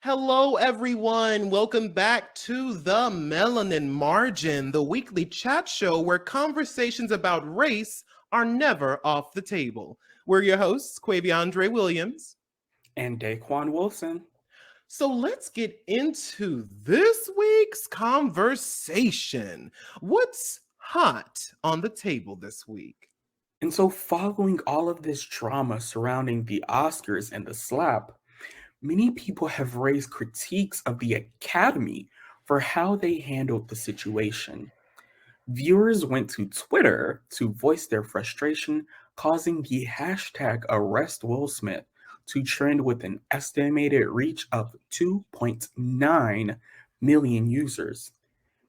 Hello, everyone. Welcome back to the Melanin Margin, the weekly chat show where conversations about race are never off the table. We're your hosts, Quaviondre Williams. And Daquon Wilson. So let's get into this week's conversation. What's hot on the table this week? And so, following all of this drama surrounding the Oscars and the slap, many people have raised critiques of the Academy for how they handled the situation. Viewers went to Twitter to voice their frustration, causing the hashtag Arrest Will Smith to trend with an estimated reach of 2.9 million users.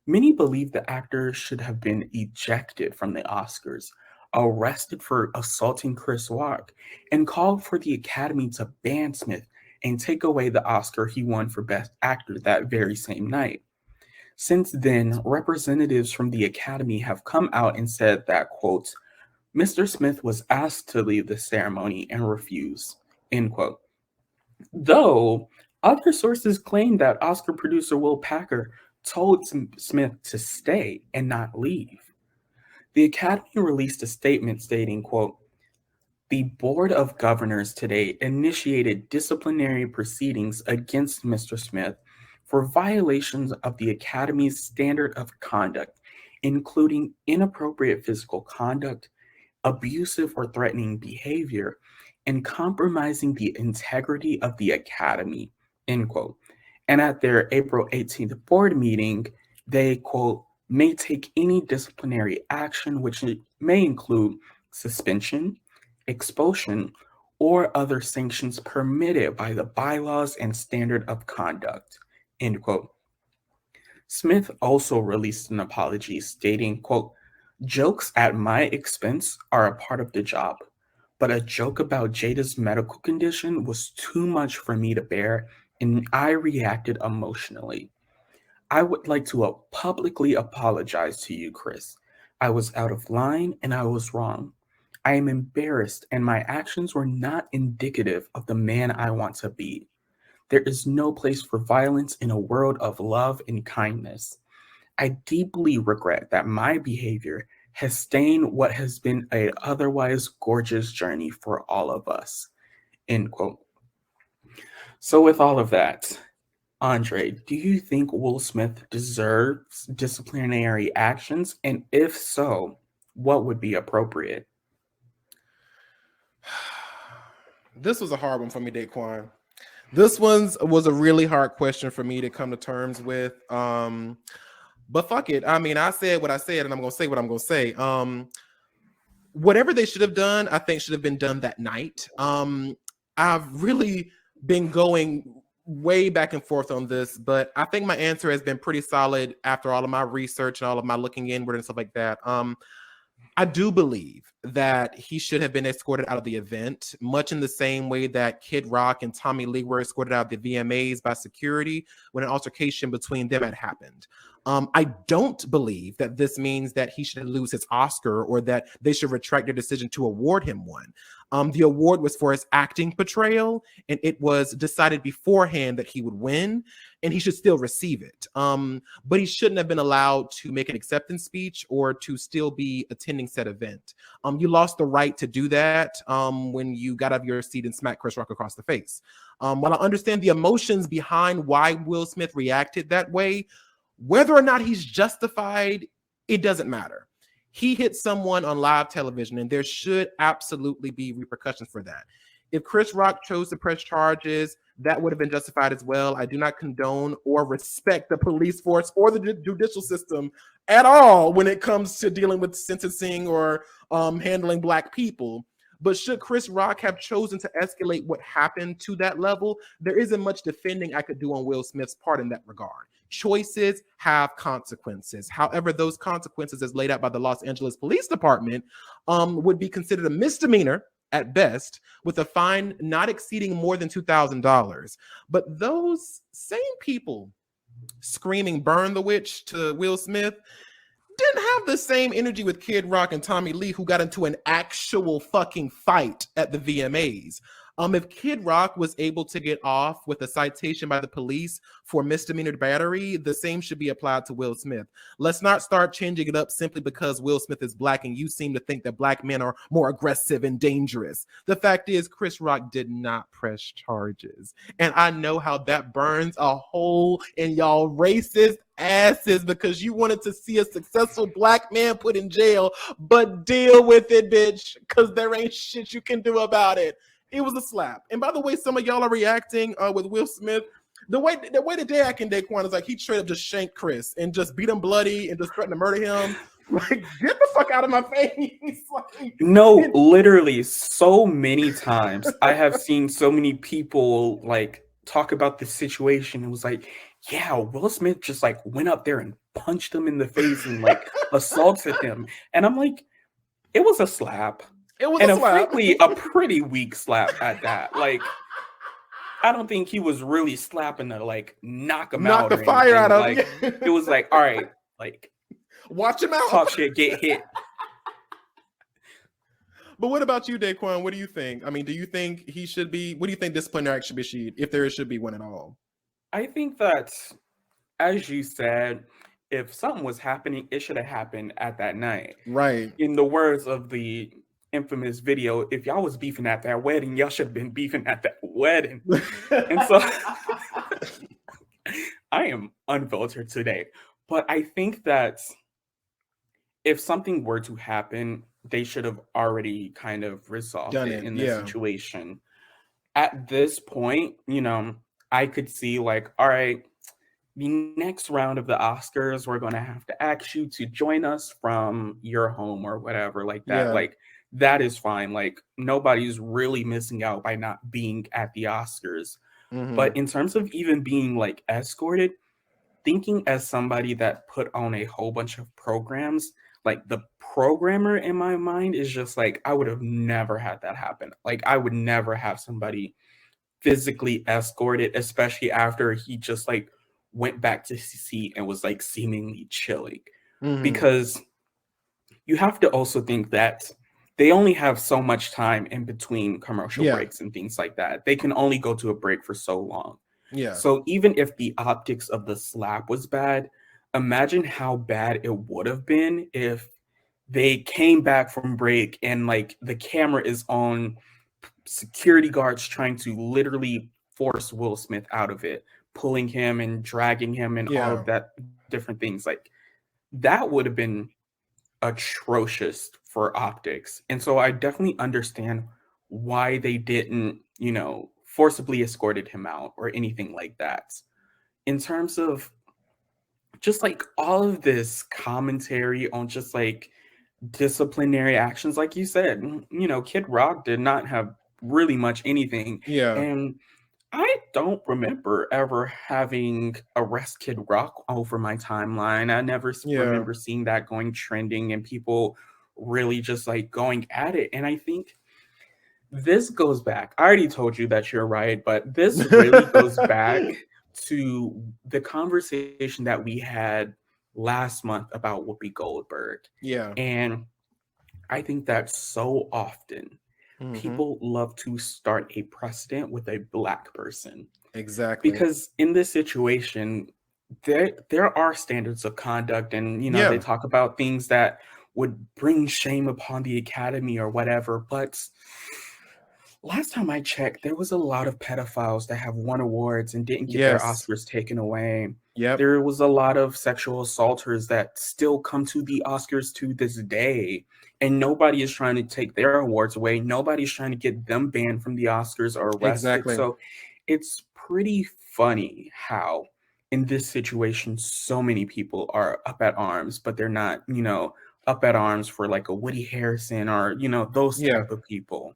Many believe the actor should have been ejected from the Oscars, arrested for assaulting Chris Rock, and called for the Academy to ban Smith and take away the Oscar he won for Best Actor that very same night. Since then, representatives from the Academy have come out and said that, quote, Mr. Smith was asked to leave the ceremony and refused, end quote. Though other sources claim that Oscar producer Will Packer told Smith to stay and not leave. The Academy released a statement stating, quote, the Board of Governors today initiated disciplinary proceedings against Mr. Smith for violations of the Academy's standard of conduct, including inappropriate physical conduct, abusive or threatening behavior, and compromising the integrity of the Academy, end quote. And at their April 18th board meeting, they, quote, may take any disciplinary action, which may include suspension, expulsion, or other sanctions permitted by the bylaws and standard of conduct, end quote. Smith also released an apology stating, quote, jokes at my expense are a part of the job, but a joke about Jada's medical condition was too much for me to bear, and I reacted emotionally. I would like to publicly apologize to you, Chris. I was out of line and I was wrong. I am embarrassed, and my actions were not indicative of the man I want to be. There is no place for violence in a world of love and kindness. I deeply regret that my behavior has stained what has been a otherwise gorgeous journey for all of us. End quote. So with all of that, Andre, do you think Will Smith deserves disciplinary actions? And if so, what would be appropriate? This was a hard one for me, Daquan. This was a really hard question for me to come to terms with. But fuck it. I mean, I said what I said, and I'm gonna say what I'm gonna say. Whatever they should have done, I think should have been done that night. I've really been going way back and forth on this, but I think my answer has been pretty solid after all of my research and all of my looking inward and stuff like that. I do believe that he should have been escorted out of the event, much in the same way that Kid Rock and Tommy Lee were escorted out of the VMAs by security when an altercation between them had happened. I don't believe that this means that he should lose his Oscar or that they should retract their decision to award him one. The award was for his acting portrayal, and it was decided beforehand that he would win, and he should still receive it. But he shouldn't have been allowed to make an acceptance speech or to still be attending said event. You lost the right to do that when you got out of your seat and smacked Chris Rock across the face. While I understand the emotions behind why Will Smith reacted that way, whether or not he's justified, it doesn't matter. He hit someone on live television, and there should absolutely be repercussions for that. If Chris Rock chose to press charges, that would have been justified as well. I do not condone or respect the police force or the judicial system at all when it comes to dealing with sentencing or handling Black people. But should Chris Rock have chosen to escalate what happened to that level, there isn't much defending I could do on Will Smith's part in that regard. Choices have consequences. However, those consequences, as laid out by the Los Angeles Police Department, would be considered a misdemeanor at best, with a fine not exceeding more than $2,000. But those same people screaming "burn the witch" to Will Smith didn't have the same energy with Kid Rock and Tommy Lee, who got into an actual fucking fight at the VMAs. If Kid Rock was able to get off with a citation by the police for misdemeanor battery, the same should be applied to Will Smith. Let's not start changing it up simply because Will Smith is black and you seem to think that black men are more aggressive and dangerous. The fact is, Chris Rock did not press charges. And I know how that burns a hole in y'all racist asses because you wanted to see a successful black man put in jail, but deal with it, bitch, because there ain't shit you can do about it. It was a slap. And by the way, some of y'all are reacting with Will Smith. The way that they act in Daquon is like he straight up just shanked Chris and just beat him bloody and just threatened to murder him. Like, get the fuck out of my face. Like, no, literally, so many times I have seen so many people like talk about this situation. It was like, yeah, Will Smith just like went up there and punched him in the face and like assaulted him. And I'm like, it was a slap. It was and a slap. Frankly, a pretty weak slap at that. Like, I don't think he was really slapping to like knock him out. Knock the fire out of him. Like, it was like, all right, like, watch him out. Talk shit, get hit. But what about you, Daquon? What do you think? I mean, do you think he should be? What do you think disciplinary action should be, if there should be one at all? I think that, as you said, if something was happening, it should have happened at that night. Right. In the words of the infamous video, if y'all was beefing at that wedding, y'all should have been beefing at that wedding. And so I am unfiltered today. But I think that if something were to happen, they should have already kind of resolved it in this situation. At this point, you know, I could see like, all right, the next round of the Oscars, we're going to have to ask you to join us from your home or whatever like that. Like, that is fine. Like, nobody's really missing out by not being at the Oscars. But in terms of even being like escorted, thinking as somebody that put on a whole bunch of programs, like the programmer in my mind is just like, I would have never had that happen. Like, I would never have somebody physically escorted, especially after he just like went back to his seat and was like seemingly chilling. Because you have to also think that they only have so much time in between commercial breaks and things like that. They can only go to a break for so long. So even if the optics of the slap was bad, imagine how bad it would have been if they came back from break and like the camera is on security guards trying to literally force Will Smith out of it, pulling him and dragging him and all of that different things. Like, that would have been atrocious for optics. And so I definitely understand why they didn't, you know, forcibly escorted him out or anything like that. In terms of just like all of this commentary on just like disciplinary actions, like you said, you know, Kid Rock did not have really much anything. And I don't remember ever having arrest Kid Rock over my timeline. I never remember seeing that going trending and people really just like going at it. And I think this goes back. I already told you that you're right, but this really goes back to the conversation that we had last month about Whoopi Goldberg. And I think that so often people love to start a precedent with a Black person. Exactly. Because in this situation, there are standards of conduct, and you know, they talk about things that would bring shame upon the Academy or whatever. But last time I checked, there was a lot of pedophiles that have won awards and didn't get their Oscars taken away. There was a lot of sexual assaulters that still come to the Oscars to this day, and nobody is trying to take their awards away. Nobody's trying to get them banned from the Oscars or arrested. So it's pretty funny how in this situation, so many people are up at arms, but they're not, you know, up at arms for like a Woody Harrelson or, you know, those type of people.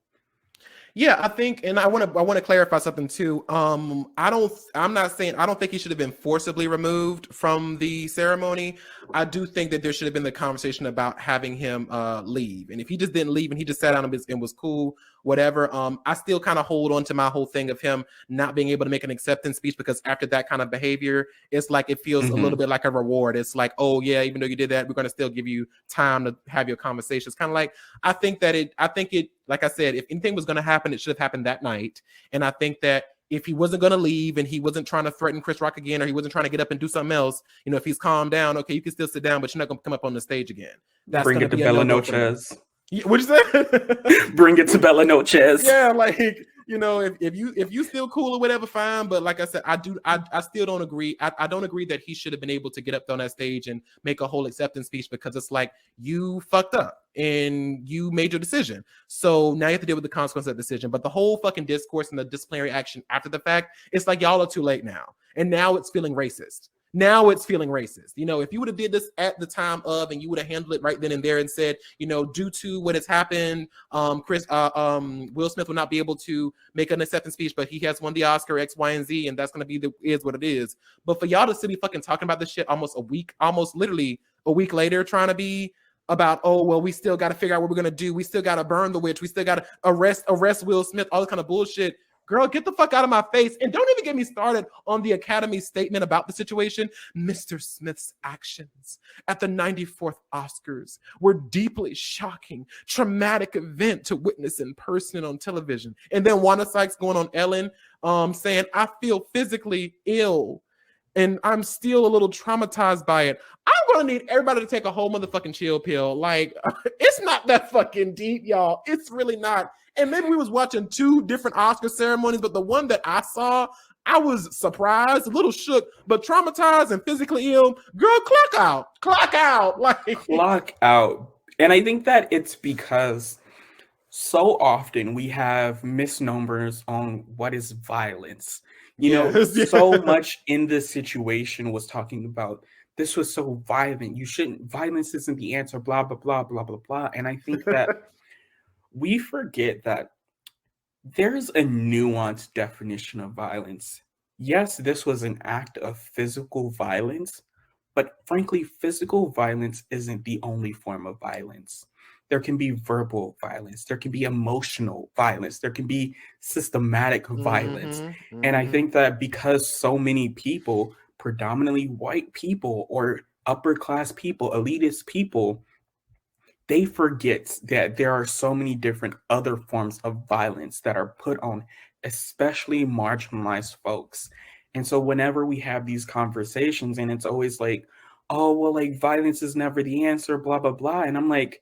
I think, and I want to clarify something too. I'm not saying I don't think he should have been forcibly removed from the ceremony. I do think that there should have been the conversation about having him leave. And if he just didn't leave and he just sat down and was cool, whatever, I still kind of hold on to my whole thing of him not being able to make an acceptance speech, because after that kind of behavior, it's like it feels a little bit like a reward. It's like, oh yeah, even though you did that, we're going to still give you time to have your conversation. It's kind of like, I think it, like I said, if anything was going to happen, it should have happened that night. And I think that if he wasn't going to leave and he wasn't trying to threaten Chris Rock again, or he wasn't trying to get up and do something else, you know, if he's calmed down, okay, you can still sit down, but you're not going to come up on the stage again. That's Bring going it to to be Bella a no-go Noches. Yeah, what'd you say? Bring it to Bella Noches. Yeah, like, you know, if you still cool or whatever, fine. But like I said, I still don't agree. I don't agree that he should have been able to get up on that stage and make a whole acceptance speech, because it's like, you fucked up and you made your decision. So now you have to deal with the consequence of that decision. But the whole fucking discourse and the disciplinary action after the fact, it's like y'all are too late now. And now it's feeling racist. Now it's feeling racist. You know, if you would have did this at the time of, and you would have handled it right then and there and said, you know, due to what has happened, Will Smith will not be able to make an acceptance speech, but he has won the Oscar X, Y, and Z, and that's going to be is what it is. But for y'all to still be fucking talking about this shit almost literally a week later, trying to be about, oh, well, we still got to figure out what we're going to do. We still got to burn the witch. We still got to arrest Will Smith, all this kind of bullshit. Girl, get the fuck out of my face. And don't even get me started on the Academy's statement about the situation. Mr. Smith's actions at the 94th Oscars were deeply shocking, traumatic event to witness in person and on television. And then Wanda Sykes going on Ellen saying, I feel physically ill and I'm still a little traumatized by it. I'm going to need everybody to take a whole motherfucking chill pill. Like, it's not that fucking deep, y'all. It's really not. And maybe we was watching two different Oscar ceremonies, but the one that I saw, I was surprised, a little shook, but traumatized and physically ill. Girl, clock out. Like, clock out. And I think that it's because so often we have misnomers on what is violence. You know, so much in this situation was talking about, this was so violent. Violence isn't the answer, blah, blah, blah, blah, blah, blah. And I think that we forget that there's a nuanced definition of violence. Yes, this was an act of physical violence, but frankly, physical violence isn't the only form of violence. There can be verbal violence, there can be emotional violence, there can be systematic violence. And I think that because so many people, predominantly white people or upper class people, elitist people, they forget that there are so many different other forms of violence that are put on especially marginalized folks. And so whenever we have these conversations, and it's always like, oh, well, like, violence is never the answer, blah, blah, blah. And I'm like,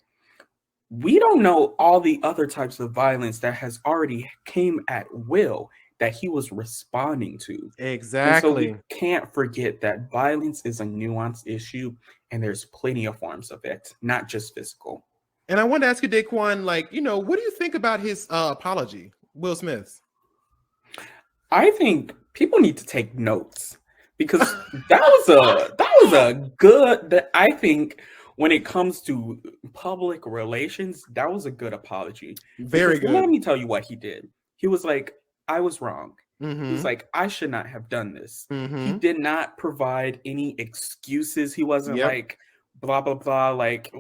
we don't know all the other types of violence that has already came at Will that he was responding to. exactly. And so we can't forget that violence is a nuanced issue, and there's plenty of forms of it, not just physical. And I wanted to ask you, Daquon, like, you know, what do you think about his apology, Will Smith's? I think people need to take notes, because that was a good, I think when it comes to public relations, that was a good apology. Very good. Let me tell you what he did. He was like, I was wrong. Mm-hmm. He was like, I should not have done this. Mm-hmm. He did not provide any excuses. He wasn't like, blah, blah, blah, like,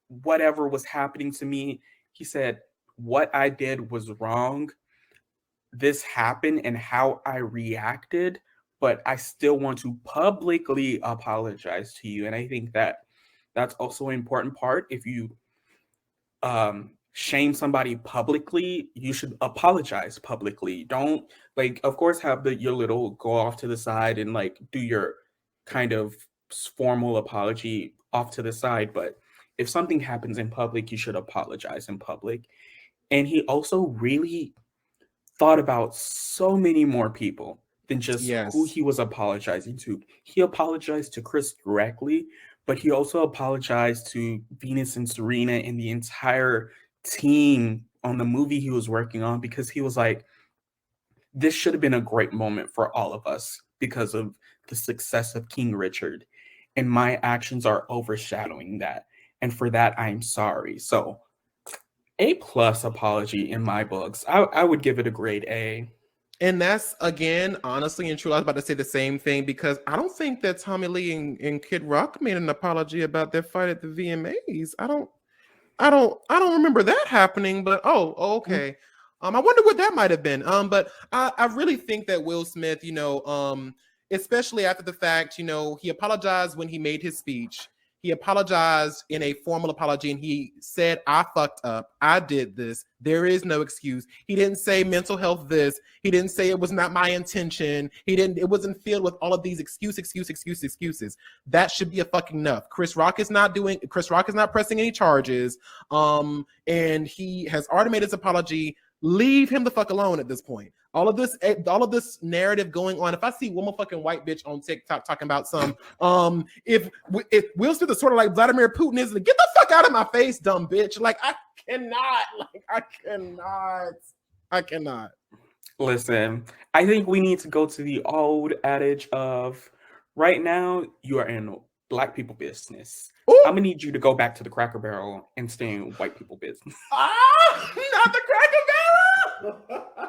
whatever was happening to me. He said, what I did was wrong. This happened and how I reacted, but I still want to publicly apologize to you. And I think that that's also an important part. If you shame somebody publicly, you should apologize publicly. Don't, like, of course, have your little go off to the side and like do your kind of formal apology off to the side. But if something happens in public, you should apologize in public. And he also really thought about so many more people than just who he was apologizing to. He apologized to Chris directly, but he also apologized to Venus and Serena and the entire team on the movie he was working on, because he was like, this should have been a great moment for all of us because of the success of King Richard, and my actions are overshadowing that. And for that, I'm sorry. So A+ apology in my books. I would give it a grade A. And that's, again, honestly and truly, I was about to say the same thing, because I don't think that Tommy Lee and Kid Rock made an apology about their fight at the VMAs. I don't remember that happening, but okay. I wonder what that might have been. But I really think that Will Smith, especially after the fact, he apologized when he made his speech. He apologized in a formal apology, and he said, I fucked up. I did this. There is no excuse. He didn't say mental health this. He didn't say it was not my intention. It wasn't filled with all of these excuses. That should be a fucking enough. Chris Rock is not pressing any charges. And he has already made his apology. Leave him the fuck alone at this point. All of this narrative going on. If I see one more fucking white bitch on TikTok talking about some, if Will Smith is sort of like Vladimir Putin is, get the fuck out of my face, dumb bitch. Like, I cannot. Listen, I think we need to go to the old adage of, right now you are in Black people business. Ooh. I'm gonna need you to go back to the Cracker Barrel and stay in white people business. Not the Cracker Barrel.